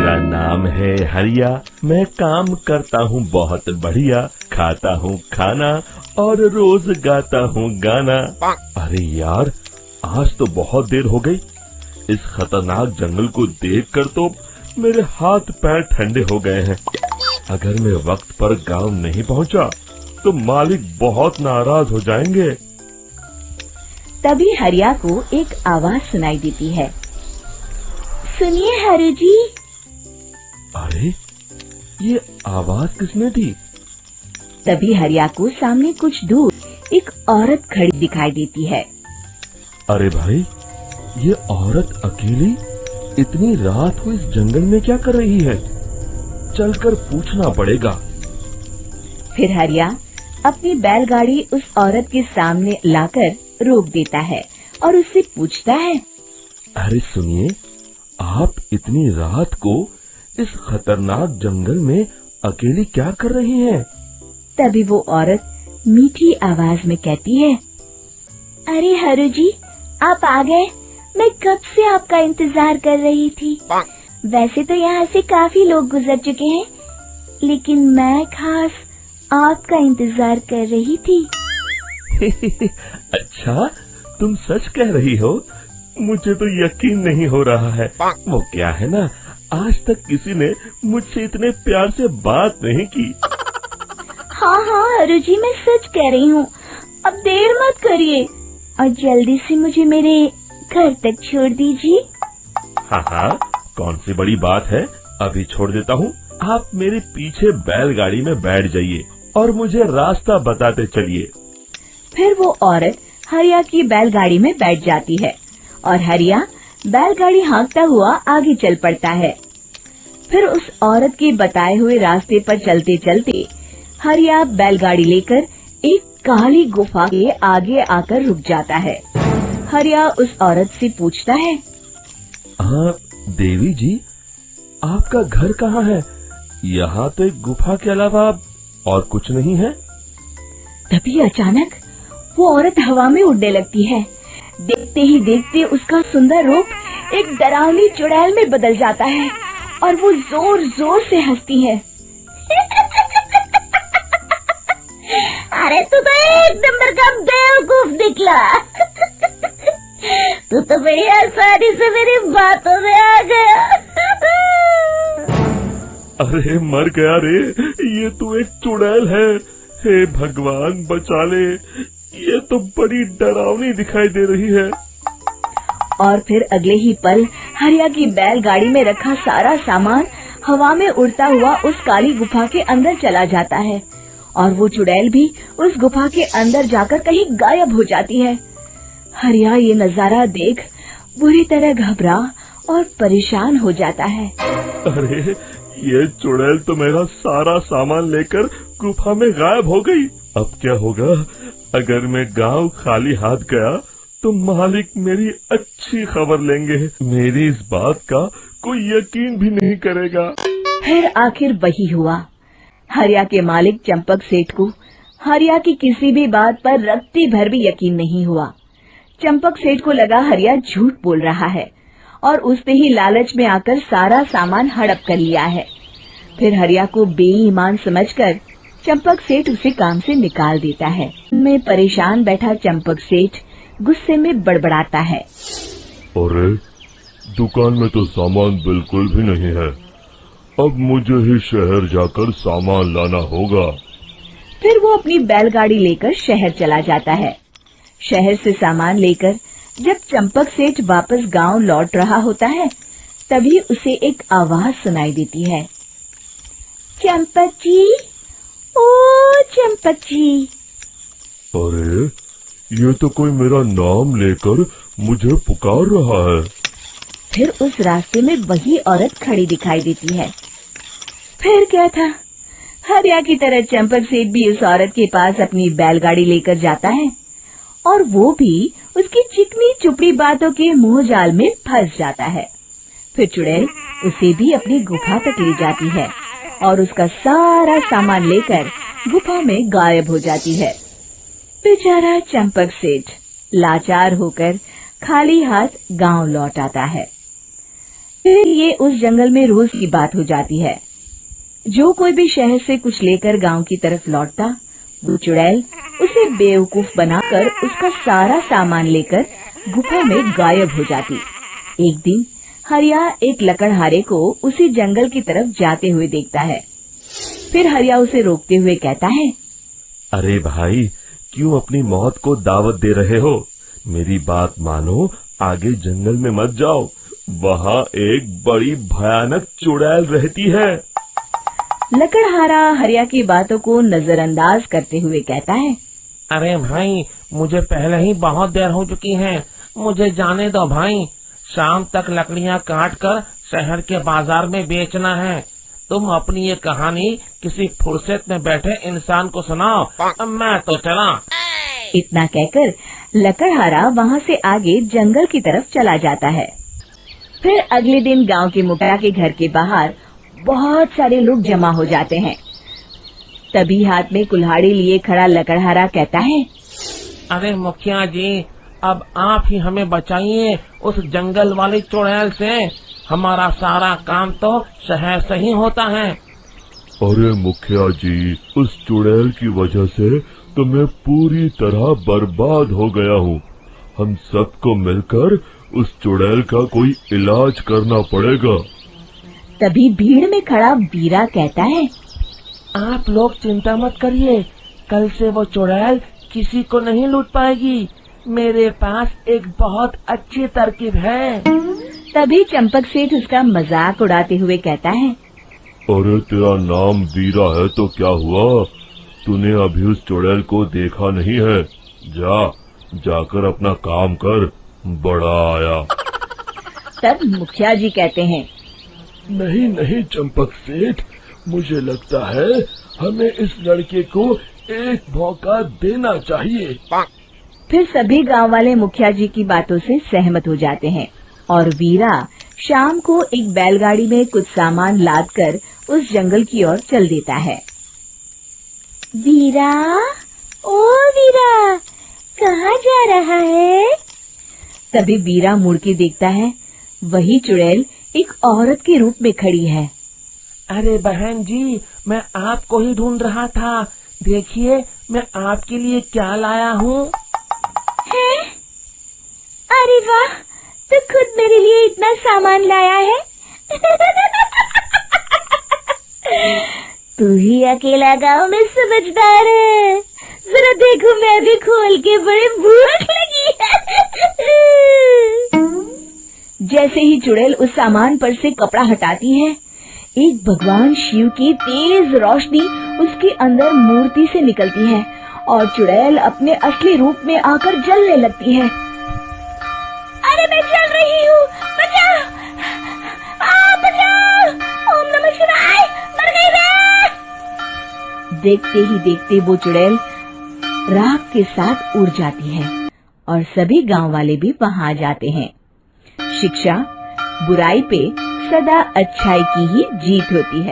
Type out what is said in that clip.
मेरा नाम है हरिया, मैं काम करता हूँ बहुत बढ़िया, खाता हूँ खाना और रोज गाता हूँ गाना। अरे यार, आज तो बहुत देर हो गई। इस खतरनाक जंगल को देखकर तो मेरे हाथ पैर ठंडे हो गए हैं। अगर मैं वक्त पर गांव नहीं पहुंचा तो मालिक बहुत नाराज हो जाएंगे। तभी हरिया को एक आवाज सुनाई देती है। सुनिए हरु जी। अरे, ये आवाज किसने दी? तभी हरिया को सामने कुछ दूर एक औरत खड़ी दिखाई देती है। अरे भाई, ये औरत अकेली इतनी रात को इस जंगल में क्या कर रही है? चलकर पूछना पड़ेगा। फिर हरिया अपनी बैलगाड़ी उस औरत के सामने लाकर रोक देता है और उससे पूछता है। अरे सुनिए, आप इतनी रात को इस खतरनाक जंगल में अकेली क्या कर रही हैं? तभी वो औरत मीठी आवाज में कहती है। अरे हरु जी, आप आ गए। मैं कब से आपका इंतजार कर रही थी। वैसे तो यहाँ से काफी लोग गुजर चुके हैं, लेकिन मैं खास आपका इंतजार कर रही थी। अच्छा, तुम सच कह रही हो? मुझे तो यकीन नहीं हो रहा है। वो क्या है ना, आज तक किसी ने मुझसे इतने प्यार से बात नहीं की। हाँ हाँ हरु जी, मैं सच कह रही हूँ। अब देर मत करिए और जल्दी से मुझे मेरे घर तक छोड़ दीजिए। हाँ हाँ, कौन सी बड़ी बात है, अभी छोड़ देता हूँ। आप मेरे पीछे बैलगाड़ी में बैठ जाइए और मुझे रास्ता बताते चलिए। फिर वो औरत हरिया की बैलगाड़ी में बैठ जाती है और हरिया बैलगाड़ी हाँकता हुआ आगे चल पड़ता है। फिर उस औरत के बताए हुए रास्ते पर चलते चलते हरिया बैलगाड़ी लेकर एक काली गुफा के आगे आकर रुक जाता है। हरिया उस औरत से पूछता है। हाँ देवी जी, आपका घर कहाँ है? यहाँ तो एक गुफा के अलावा और कुछ नहीं है। तभी अचानक वो औरत हवा में उड़ने लगती है। देखते ही देखते उसका सुंदर रूप एक डरावनी चुड़ैल में बदल जाता है और वो जोर जोर से हंसती है। अरे तू तो एक नंबर का बेवकूफ निकला। तू तो बड़ी आसानी से मेरी बातों में आ गया। अरे मर गया रे, ये तो एक चुड़ैल है। हे भगवान बचा ले, ये तो बड़ी डरावनी दिखाई दे रही है। और फिर अगले ही पल हरिया की बैलगाड़ी में रखा सारा सामान हवा में उड़ता हुआ उस काली गुफा के अंदर चला जाता है और वो चुड़ैल भी उस गुफा के अंदर जाकर कहीं गायब हो जाती है। हरिया ये नजारा देख बुरी तरह घबरा और परेशान हो जाता है। अरे, ये चुड़ैल तो मेरा सारा सामान लेकर गुफा में गायब हो गई। अब क्या होगा? अगर मैं गांव खाली हाथ गया तो मालिक मेरी अच्छी खबर लेंगे। मेरी इस बात का कोई यकीन भी नहीं करेगा। फिर आखिर वही हुआ। हरिया के मालिक चंपक सेठ को हरिया की किसी भी बात पर रत्ती भर भी यकीन नहीं हुआ। चंपक सेठ को लगा हरिया झूठ बोल रहा है और उसने ही लालच में आकर सारा सामान हड़प कर लिया है। फिर हरिया को बेईमान समझकर चंपक सेठ उसे काम से निकाल देता है। में परेशान बैठा चंपक सेठ गुस्से में बड़बड़ाता है। अरे, दुकान में तो सामान बिल्कुल भी नहीं है। अब मुझे ही शहर जाकर सामान लाना होगा। फिर वो अपनी बैलगाड़ी लेकर शहर चला जाता है। शहर से सामान लेकर जब चंपक सेठ वापस गांव लौट रहा होता है, तभी उसे एक आवाज सुनाई देती है। चंपक जी, ओ चंपक जी। अरे, ये तो कोई मेरा नाम लेकर मुझे पुकार रहा है। फिर उस रास्ते में वही औरत खड़ी दिखाई देती है। फिर क्या था, हरिया की तरह चंपक सेठ भी उस औरत के पास अपनी बैलगाड़ी लेकर जाता है और वो भी उसकी चिकनी चुपड़ी बातों के मोह जाल में फंस जाता है। फिर चुड़ैल उसे भी अपनी गुफा तक ले जाती है और उसका सारा सामान लेकर गुफा में गायब हो जाती है। बेचारा चंपक सेठ लाचार होकर खाली हाथ गांव लौट आता है। फिर ये उस जंगल में रोज की बात हो जाती है। जो कोई भी शहर से कुछ लेकर गांव की तरफ लौटता, वो चुड़ैल उसे बेवकूफ बनाकर उसका सारा सामान लेकर गुफा में गायब हो जाती। एक दिन हरिया एक लकड़हारे को उसी जंगल की तरफ जाते हुए देखता है। फिर हरिया उसे रोकते हुए कहता है, अरे भाई, क्यों अपनी मौत को दावत दे रहे हो? मेरी बात मानो, आगे जंगल में मत जाओ, वहाँ एक बड़ी भयानक चुड़ैल रहती है। लकड़हारा हरिया की बातों को नजरअंदाज करते हुए कहता है, अरे भाई, मुझे पहले ही बहुत देर हो चुकी है, मुझे जाने दो भाई। शाम तक लकड़ियाँ काट कर शहर के बाजार में बेचना है। तुम अपनी ये कहानी किसी फुर्सत में बैठे इंसान को सुनाओ, मैं तो चला। इतना कहकर लकड़हारा वहाँ से आगे जंगल की तरफ चला जाता है। फिर अगले दिन गांव के मुखिया के घर के बाहर बहुत सारे लोग जमा हो जाते हैं। तभी हाथ में कुल्हाड़ी लिए खड़ा लकड़हारा कहता है, अरे मुखिया जी, अब आप ही हमें बचाइए उस जंगल वाली चुड़ैल से। हमारा सारा काम तो शहर से ही होता है। अरे मुखिया जी, उस चुड़ैल की वजह से तो मैं पूरी तरह बर्बाद हो गया हूँ। हम सबको मिलकर उस चुड़ैल का कोई इलाज करना पड़ेगा। तभी भीड़ में खड़ा वीरा कहता है, आप लोग चिंता मत करिए, कल से वो चुड़ैल किसी को नहीं लूट पाएगी। मेरे पास एक बहुत अच्छी तरकीब है। तभी चंपक सेठ उसका मजाक उड़ाते हुए कहता है, अरे तेरा नाम वीरा है तो क्या हुआ? तूने अभी उस चुड़ैल को देखा नहीं है? जाकर अपना काम कर, बड़ा आया। तब मुखिया जी कहते हैं, नहीं चंपक सेठ, मुझे लगता है हमें इस लड़के को एक मौका देना चाहिए। फिर सभी गांव वाले मुखिया जी की बातों से सहमत हो जाते हैं और वीरा शाम को एक बैलगाड़ी में कुछ सामान लादकर उस जंगल की ओर चल देता है। वीरा, ओ वीरा, कहाँ जा रहा है? तभी वीरा मुड़ के देखता है, वही चुड़ैल एक औरत के रूप में खड़ी है। अरे बहन जी, मैं आपको ही ढूंढ रहा था। देखिए, मैं आपके लिए क्या लाया हूँ। अरे वाह, तो खुद मेरे लिए इतना सामान लाया है। तू ही अकेला गांव में समझदार है। जरा देखो, मैं भी खोल के, बड़े भूख लगी है। जैसे ही चुड़ैल उस सामान पर से कपड़ा हटाती है, एक भगवान शिव की तेज रोशनी उसके अंदर मूर्ति से निकलती है और चुड़ैल अपने असली रूप में आकर जलने लगती है। अरे मैं जल रही हूँ, बचाओ! बचाओ! ओम नमः शिवाय, मर गई मैं! देखते ही देखते वो चुड़ैल राख के साथ उड़ जाती है और सभी गांव वाले भी वहां जाते हैं। शिक्षा बुराई पे सदा अच्छाई की ही जीत होती है।